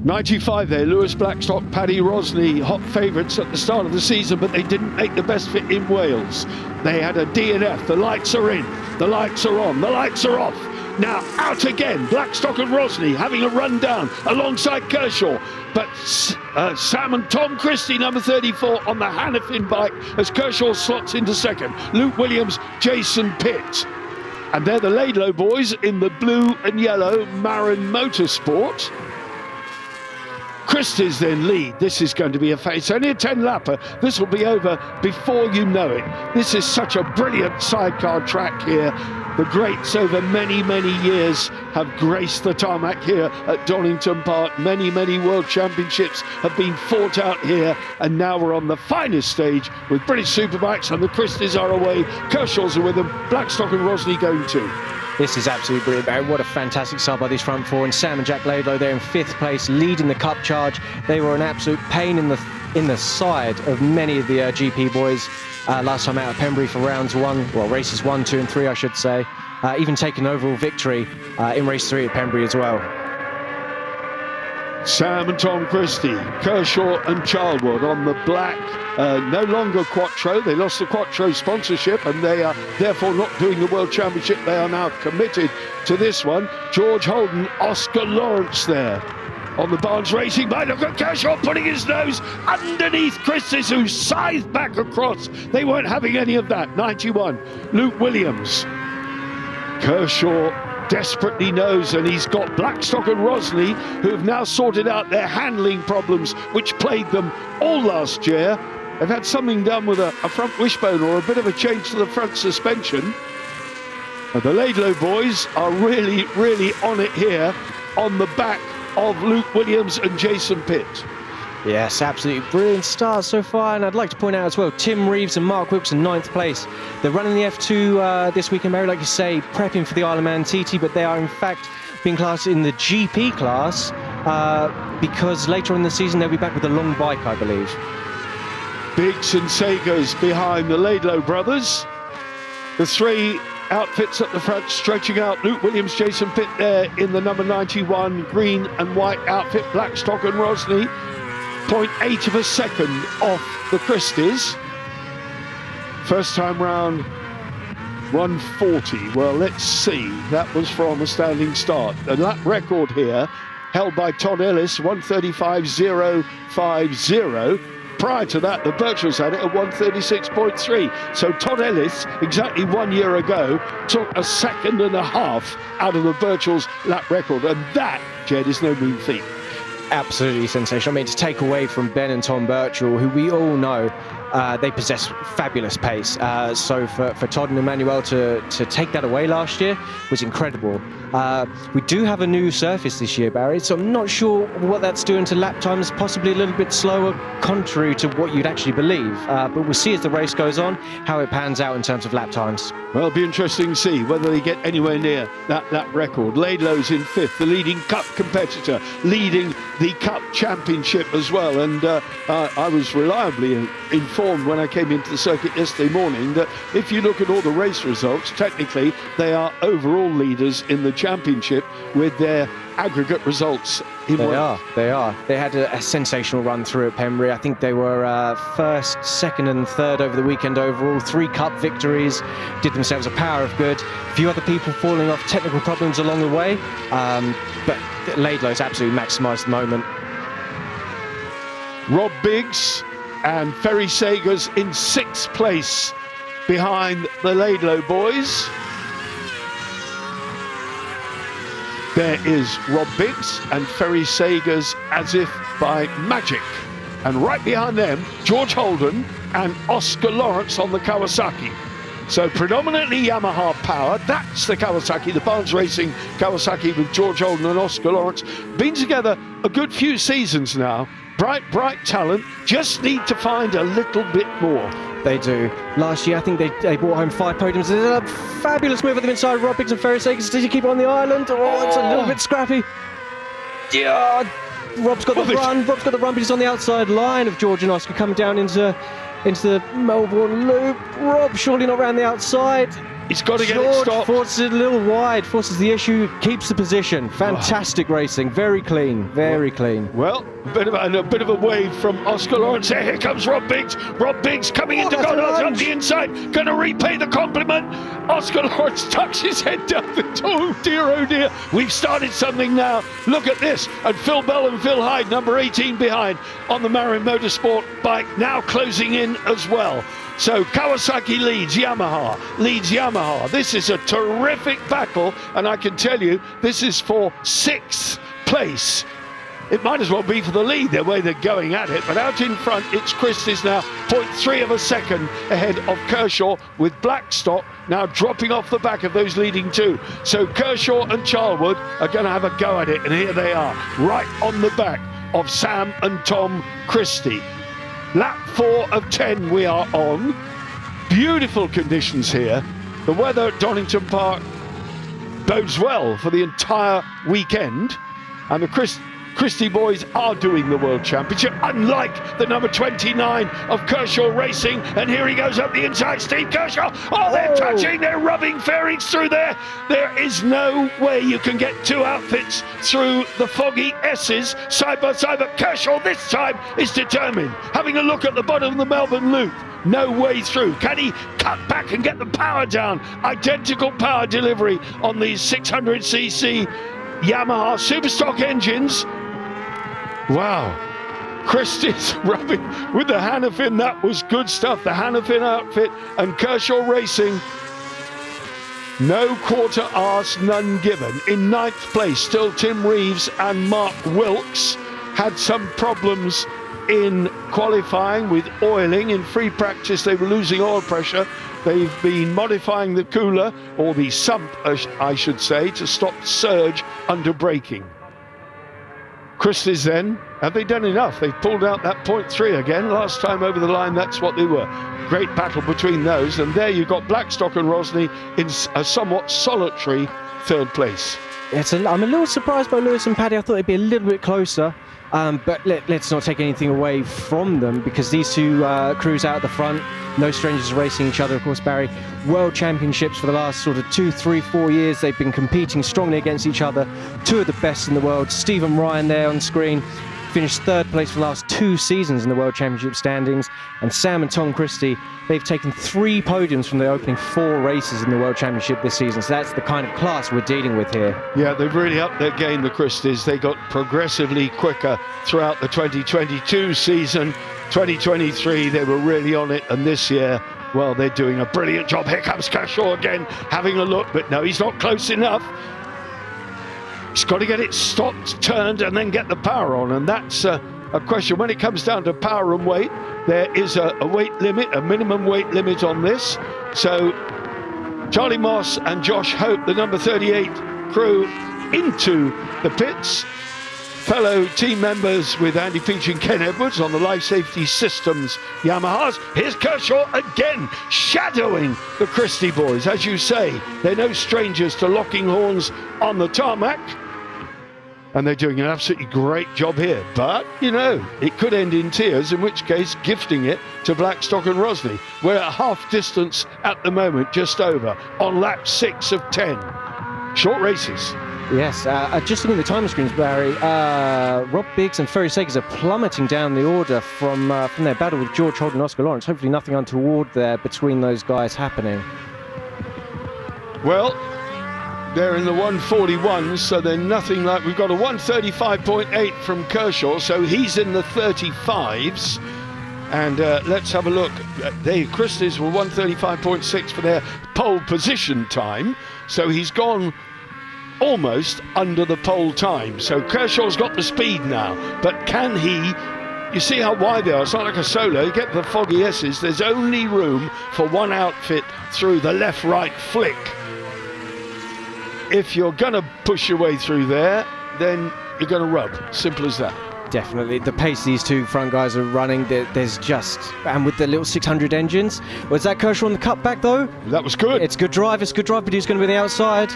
95 there, Lewis Blackstock, Paddy Rosney, hot favourites at the start of the season, but they didn't make the best fit in Wales. They had a DNF. The lights are in, the lights are on, the lights are off. Now out again, Blackstock and Rosney having a run down alongside Kershaw. But Sam and Tom Christie, number 34, on the Hannafin bike as Kershaw slots into second. Luke Williams, Jason Pitt. And they're the Laidlow boys in the blue and yellow Marin Motorsport. Christie's then lead. This is going to be it's only a 10-lapper. This will be over before you know it. This is such a brilliant sidecar track here. The greats over many, many years have graced the tarmac here at Donington Park. Many, many world championships have been fought out here, and now we're on the finest stage with British Superbikes, and the Christies are away. Kershaw's are with them. Blackstock and Rosney going too. This is absolutely brilliant, Barry. What a fantastic start by these front four. And Sam and Jack Laidlow there in 5th place, leading the cup charge. They were an absolute pain in the side of many of the GP boys last time out of Pembrey for races 1, 2 and 3, I should say. Even taking overall victory in race 3 at Pembrey as well. Sam and Tom Christie, Kershaw and Childwood on the black, no longer Quattro. They lost the Quattro sponsorship and they are therefore not doing the World Championship. They are now committed to this one. George Holden, Oscar Lawrence there on the Barnes Racing bike. Look at Kershaw putting his nose underneath Christie's, who scythed back across. They weren't having any of that. 91, Luke Williams. Kershaw desperately knows, and he's got Blackstock and Rosney, who have now sorted out their handling problems, which plagued them all last year. They've had something done with a front wishbone or a bit of a change to the front suspension. And the Laidlow boys are really, really on it here on the back of Luke Williams and Jason Pitt. Yes, absolutely brilliant start so far, and I'd like to point out as well, Tim Reeves and Mark Wilkes in 9th place. They're running the F2 this weekend, Mary, like you say, prepping for the Isle of Man TT, but they are in fact being classed in the GP class because later in the season they'll be back with a long bike, I believe. Biggs and Sagers behind the Laidlow brothers. The three outfits at the front stretching out. Luke Williams, Jason Pitt there in the number 91 green and white outfit. Blackstock and Rosney 0.8 of a second off the Christies. First time round 140. Well, let's see. That was from a standing start. The lap record here held by Todd Ellis, 135.050. Prior to that, the Birchells had it at 136.3. So Todd Ellis, exactly 1 year ago, took a second and a half out of the Birchells lap record. And that, Jed, is no mean feat. Absolutely sensational. I mean, to take away from Ben and Tom Birchall, who we all know they possess fabulous pace. So for Todd and Emmanuel to take that away last year was incredible. We do have a new surface this year, Barry, so I'm not sure what that's doing to lap times, possibly a little bit slower, contrary to what you'd actually believe. But we'll see as the race goes on how it pans out in terms of lap times. Well, it'll be interesting to see whether they get anywhere near that record. Laidlow's in 5th, the leading Cup competitor, leading the Cup Championship as well. And I was reliably informed when I came into the circuit yesterday morning that if you look at all the race results, technically they are overall leaders in the championship with their aggregate results. They are. They had a sensational run through at Pembrey. I think they were 1st, 2nd and 3rd over the weekend overall. 3 cup victories, did themselves a power of good. A few other people falling off, technical problems along the way. But Laidlow's absolutely maximised the moment. Rob Biggs and Ferry Sagers in 6th place behind the Laidlow boys. There is Rob Biggs and Ferry Sagers as if by magic. And right behind them, George Holden and Oscar Lawrence on the Kawasaki. So predominantly Yamaha power. That's the Kawasaki, the Barnes Racing Kawasaki with George Holden and Oscar Lawrence. Been together a good few seasons now. Bright talent, just need to find a little bit more. They do. Last year, I think they brought home 5 podiums. There's a fabulous move at them inside. Rob Biggs and Ferry Sagers. Does he keep it on the island? Oh, it's a little bit scrappy. Yeah, Rob's got the run. Rob's got the run, but he's on the outside line of George and Oscar coming down into the Melbourne Loop. Rob surely not around the outside. He's got to get it George stopped. forces it a little wide, forces the issue, keeps the position. Fantastic racing, very clean, very clean. Well, a bit of a wave from Oscar Lawrence there. Here comes Rob Biggs. Rob Biggs coming into Goddard's up the inside, going to repay the compliment. Oscar Lawrence tucks his head down. Oh dear, we've started something now. Look at this. And Phil Bell and Phil Hyde, number 18 behind on the Marin Motorsport bike, now closing in as well. So Kawasaki leads Yamaha. This is a terrific battle, and I can tell you, this is for 6th place. It might as well be for the lead, the way they're going at it. But out in front, it's Christie's now, 0.3 of a second ahead of Kershaw, with Blackstock now dropping off the back of those leading two. So Kershaw and Charlwood are going to have a go at it, and here they are, right on the back of Sam and Tom Christie. Lap 4 of 10 we are on. Beautiful conditions here. The weather at Donington Park bodes well for the entire weekend. And the Christie boys are doing the World Championship, unlike the number 29 of Kershaw Racing. And here he goes up the inside, Steve Kershaw. Oh, they're touching, they're rubbing fairings through there. There is no way you can get two outfits through the foggy S's side by side, but Kershaw this time is determined. Having a look at the bottom of the Melbourne Loop, no way through. Can he cut back and get the power down? Identical power delivery on these 600cc Yamaha Superstock engines. Wow, Christie's rubbing with the Hannafin. That was good stuff. The Hannafin outfit and Kershaw Racing. No quarter arse, none given. In 9th place, still Tim Reeves and Mark Wilkes. Had some problems in qualifying with oiling. In free practice, they were losing oil pressure. They've been modifying the cooler, or the sump, I should say, to stop surge under braking. Christie's then, have they done enough? They've pulled out that 0.3 again. Last time over the line, that's what they were. Great battle between those. And there you've got Blackstock and Rosny in a somewhat solitary 3rd place. I'm a little surprised by Lewis and Paddy. I thought they'd be a little bit closer. But let's not take anything away from them, because these two crews out at the front, no strangers racing each other, of course, Barry. World Championships for the last sort of 2, 3, 4 years. They've been competing strongly against each other. Two of the best in the world. Stephen Ryan there on screen finished 3rd place for the last 2 seasons in the World Championship standings. And Sam and Tom Christie, they've taken 3 podiums from the opening 4 races in the World Championship this season. So that's the kind of class we're dealing with here. Yeah, they've really upped their game, the Christies. They got progressively quicker throughout the 2022 season. 2023, they were really on it. And this year, well, they're doing a brilliant job. Here comes Kershaw again, having a look. But no, he's not close enough. He's got to get it stopped, turned, and then get the power on. And that's a question. When it comes down to power and weight, there is a weight limit, a minimum weight limit on this. So Charlie Moss and Josh Hope, the number 38 crew, into the pits. Fellow team members with Andy Peach and Ken Edwards on the Life Safety Systems Yamahas. Here's Kershaw again, shadowing the Christie boys. As you say, they're no strangers to locking horns on the tarmac. And they're doing an absolutely great job here. But, you know, it could end in tears, in which case gifting it to Blackstock and Rosny. We're at half distance at the moment, just over, on lap 6 of 10. Short races. Yes, just looking at the time screens, Barry, Rob Biggs and Ferry Sakers are plummeting down the order from their battle with George Holden and Oscar Lawrence. Hopefully nothing untoward there between those guys happening. Well, they're in the 141s, so they're nothing like... We've got a 135.8 from Kershaw, so he's in the 35s. And let's have a look. The Christies were 135.6 for their pole position time, so he's gone almost under the pole time. So Kershaw's got the speed now, but can he... You see how wide they are. It's not like a solo. You get the foggy S's. There's only room for one outfit through the left-right flick. If you're going to push your way through there, then you're going to rub. Simple as that. Definitely. The pace these two front guys are running, there's just... And with the little 600 engines. Was that Kershaw on the cutback, though? That was good. It's good drive, but he's going to be on the outside.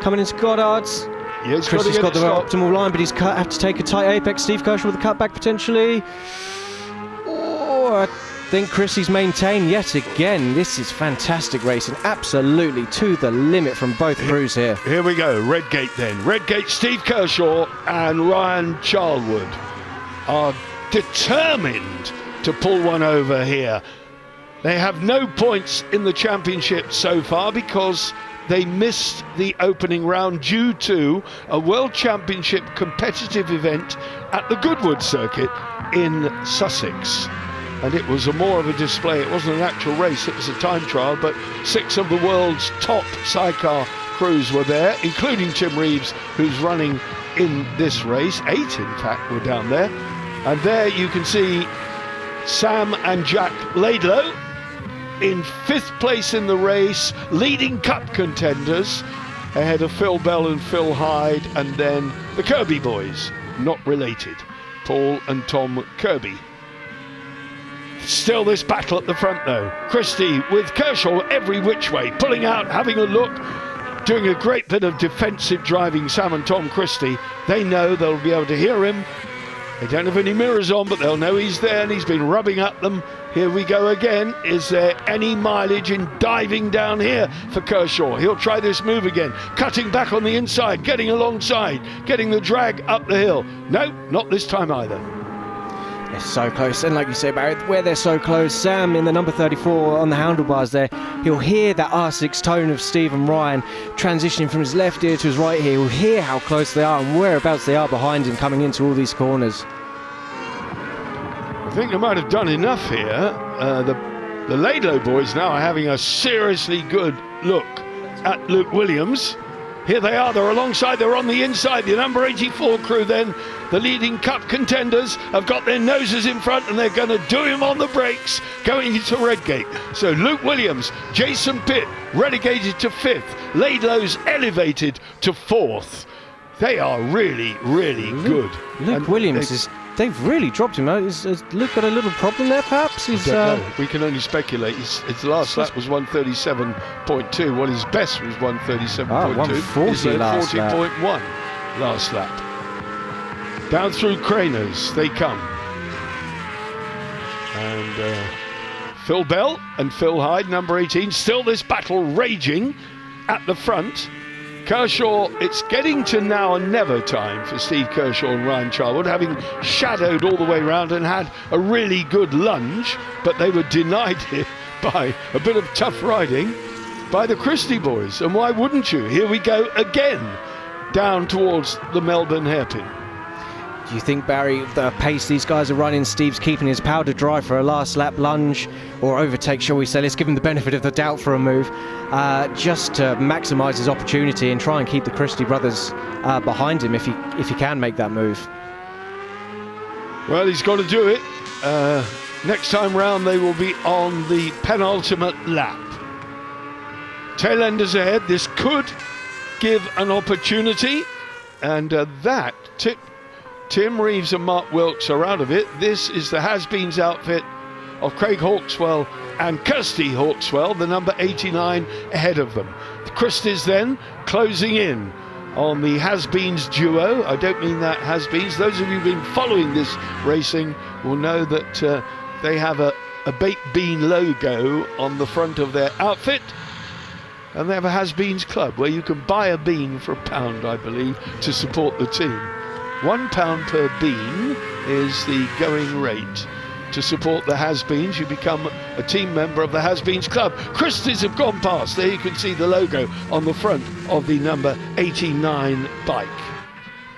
Coming into Goddard's. Yeah, Christie's got the optimal line, but he's have to take a tight apex. Steve Kershaw with a cutback potentially. Oh, think Christie's maintained yet again. This is fantastic racing, absolutely to the limit from both crews here. Here we go, Redgate then. Redgate, Steve Kershaw and Ryan Charlwood are determined to pull one over here. They have no points in the championship so far because they missed the opening round due to a World Championship competitive event at the Goodwood circuit in Sussex. And it was more of a display. It wasn't an actual race, it was a time trial, but 6 of the world's top sidecar crews were there, including Tim Reeves, who's running in this race. 8, in fact, were down there. And there you can see Sam and Jack Laidlow in 5th place in the race, leading cup contenders ahead of Phil Bell and Phil Hyde, and then the Kirby boys, not related, Paul and Tom Kirby. Still this battle at the front though. Christie with Kershaw every which way, pulling out, having a look, doing a great bit of defensive driving, Sam and Tom Christie. They know they'll be able to hear him. They don't have any mirrors on, but they'll know he's there and he's been rubbing at them. Here we go again. Is there any mileage in diving down here for Kershaw? He'll try this move again, cutting back on the inside, getting alongside, getting the drag up the hill. No, not this time either. They're so close, and like you say, Barry, where they're so close, Sam in the number 34 on the handlebars there, he'll hear that R6 tone of Steve and Ryan transitioning from his left ear to his right ear. He'll hear how close they are and whereabouts they are behind him coming into all these corners. I think they might have done enough here. The Laidlow boys now are having a seriously good look at Luke Williams. Here they are, they're alongside, they're on the inside. The number 84 crew then, the leading cup contenders, have got their noses in front and they're going to do him on the brakes going into Redgate. So Luke Williams, Jason Pitt relegated to 5th, Laidlow's elevated to 4th. They are really, really good. Luke Williams they've really dropped him out. Has Luke got a little problem there, perhaps? We can only speculate. His last lap was 137.2. Well, his best was 137.2. 140 last lap. 40.1 last lap. Down through Craners they come. And Phil Bell and Phil Hyde, number 18. Still this battle raging at the front. Kershaw, it's getting to now or never time for Steve Kershaw and Ryan Charlwood, having shadowed all the way round and had a really good lunge, but they were denied it by a bit of tough riding by the Christie boys. And why wouldn't you? Here we go again, down towards the Melbourne hairpin. Do you think, Barry, the pace these guys are running, Steve's keeping his powder dry for a last lap lunge or overtake, shall we say? Let's give him the benefit of the doubt for a move, just to maximise his opportunity and try and keep the Christie brothers behind him if he can make that move. Well, he's got to do it. Next time round they will be on the penultimate lap. Tail enders ahead. This could give an opportunity, and that Tim Reeves and Mark Wilkes are out of it. This is the Has-Beens outfit of Craig Hawkswell and Kirsty Hawkswell, the number 89 ahead of them. The Christies then closing in on the Has-Beens duo. I don't mean that Has-Beens. Those of you who've been following this racing will know that they have a baked bean logo on the front of their outfit. And they have a Has-Beens club where you can buy a bean for £1, I believe, to support the team. £1 per bean is the going rate. To support the Has-Beens, you become a team member of the Has-Beens Club. Christies have gone past. There you can see the logo on the front of the number 89 bike.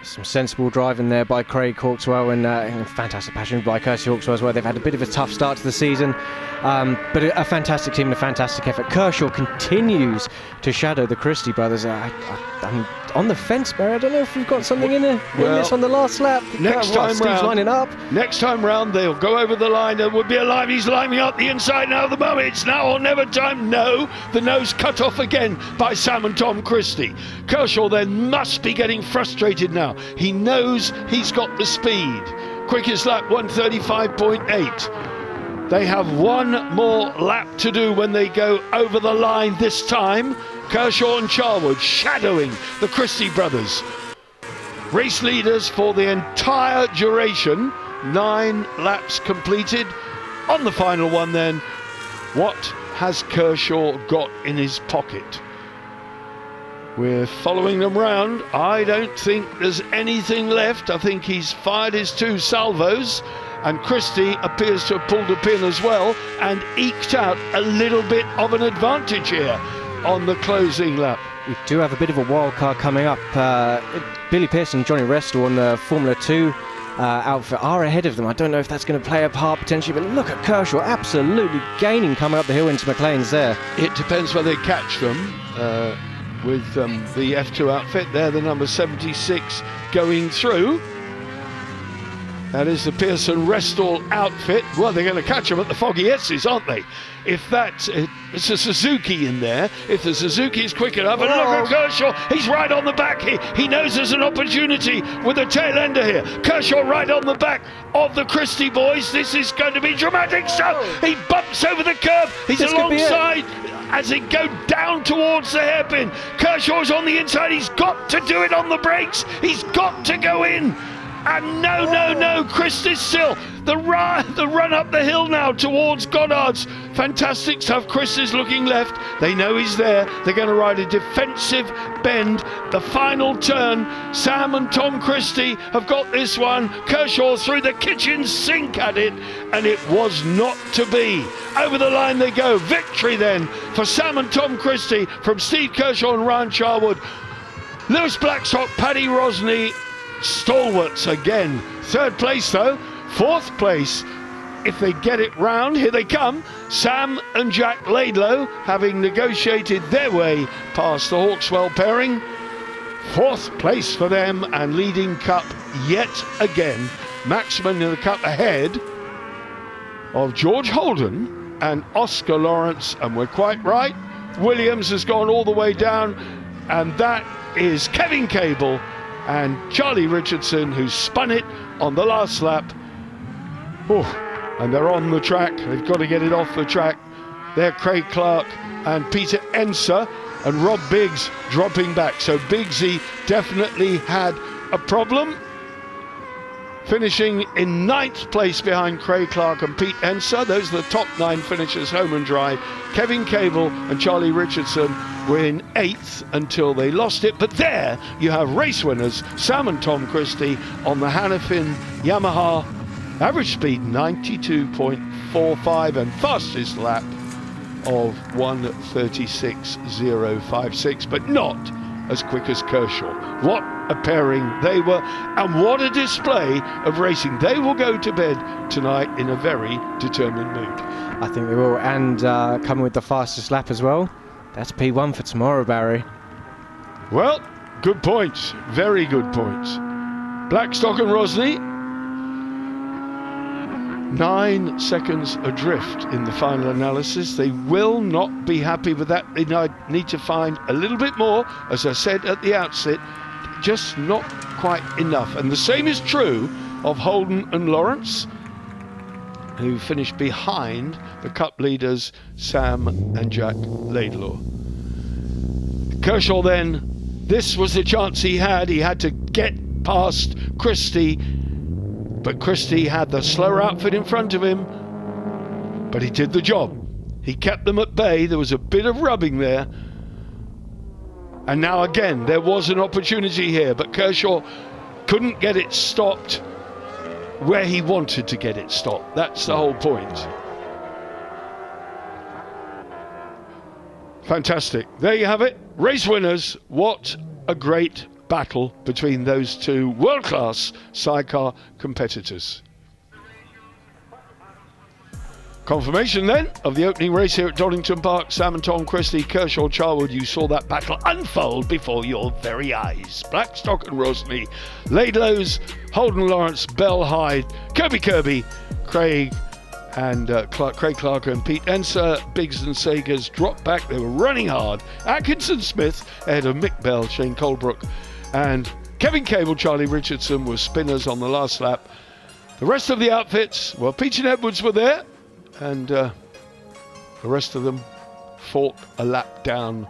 Some sensible driving there by Craig Hawkswell and fantastic passion by Kirsty Hawkswell as well. They've had a bit of a tough start to the season, but a fantastic team and a fantastic effort. Kershaw continues to shadow the Christie brothers. I'm on the fence, Barry. I don't know if we've got something in this on the last lap. Next time Steve's lining up. Next time round, they'll go over the line. There would be a line. He's lining up the inside now. At the moment, it's now or never time. No, the nose cut off again by Sam and Tom Christie. Kershaw then must be getting frustrated now. He knows he's got the speed. Quickest lap 135.8. They have one more lap to do when they go over the line this time. Kershaw and Charlwood shadowing the Christie brothers. Race leaders for the entire duration. 9 laps completed. On the final one then, what has Kershaw got in his pocket? We're following them round. I don't think there's anything left. I think he's fired his 2 salvos, and Christie appears to have pulled a pin as well and eked out a little bit of an advantage here on the closing lap. We do have a bit of a wild card coming up. Billy Pearson and Johnny Restall on the Formula 2 outfit are ahead of them. I don't know if that's going to play a part potentially, but look at Kershaw absolutely gaining coming up the hill into McLean's there. It depends whether they catch them with the F2 outfit. They're the number 76 going through. That is the Pearson Restall outfit. Well, they're going to catch them at the Foggy S's, aren't they? If that's it's a Suzuki in there. If the Suzuki is quick enough, and look at Kershaw, he's right on the back here. He knows there's an opportunity with a tail ender here. Kershaw right on the back of the Christie boys. This is going to be dramatic stuff. He bumps over the curb. He's alongside as they go down towards the hairpin. Kershaw's on the inside. He's got to do it on the brakes. He's got to go in. And no, Christie's still. The run up the hill now towards Goddard's. Fantastic stuff. Christie's looking left. They know he's there. They're going to ride a defensive bend. The final turn. Sam and Tom Christie have got this one. Kershaw through the kitchen sink at it, and it was not to be. Over the line they go. Victory then for Sam and Tom Christie from Steve Kershaw and Ryan Charwood. Lewis Blackstock, Paddy Rosney, stalwarts again. 3rd place though. 4th place if they get it round. Here they come. Sam and Jack Laidlow having negotiated their way past the Hawkswell pairing. 4th place for them, and leading Cup yet again. Maxman in the Cup ahead of George Holden and Oscar Lawrence, and we're quite right. Williams has gone all the way down, and that is Kevin Cable and Charlie Richardson, who spun it on the last lap. And they're on the track. They've got to get it off the track. They're Craig Clark and Peter Enser, and Rob Biggs dropping back. So Biggsy definitely had a problem, finishing in 9th place behind Craig Clark and Pete Enser. Those are the top 9 finishers home and dry. Kevin Cable and Charlie Richardson were in 8th until they lost it. But there you have race winners, Sam and Tom Christie on the Hannafin Yamaha. Average speed 92.45 and fastest lap of 1:36.056, but not as quick as Kershaw. What a pairing they were, and what a display of racing. They will go to bed tonight in a very determined mood. I think they will, and coming with the fastest lap as well. That's P1 for tomorrow, Barry. Well, good points. Very good points. Blackstock and Rosney, 9 seconds adrift in the final analysis. They will not be happy with that. They need to find a little bit more. As I said at the outset, just not quite enough. And the same is true of Holden and Lawrence, who finished behind the Cup leaders, Sam and Jack Laidlaw. Kershaw then, this was the chance he had. He had to get past Christie, but Christie had the slower outfit in front of him, but he did the job. He kept them at bay. There was a bit of rubbing there. And now again, there was an opportunity here, but Kershaw couldn't get it stopped where he wanted to get it stopped. That's the whole point. Fantastic. There you have it. Race winners. What a great battle between those two world-class sidecar competitors. Confirmation then of the opening race here at Donington Park. Sam and Tom Christie, Kershaw, Charwood. You saw that battle unfold before your very eyes. Blackstock and Rosney, Laidlow's, Holden Lawrence, Bell Hyde, Kirby, Craig and Craig Clark and Pete Enser. Biggs and Sagers dropped back. They were running hard. Atkinson Smith ahead of Mick Bell, Shane Colebrook, and Kevin Cable, Charlie Richardson were spinners on the last lap. The rest of the outfits, well, Peach and Edwards were there, and the rest of them fought a lap down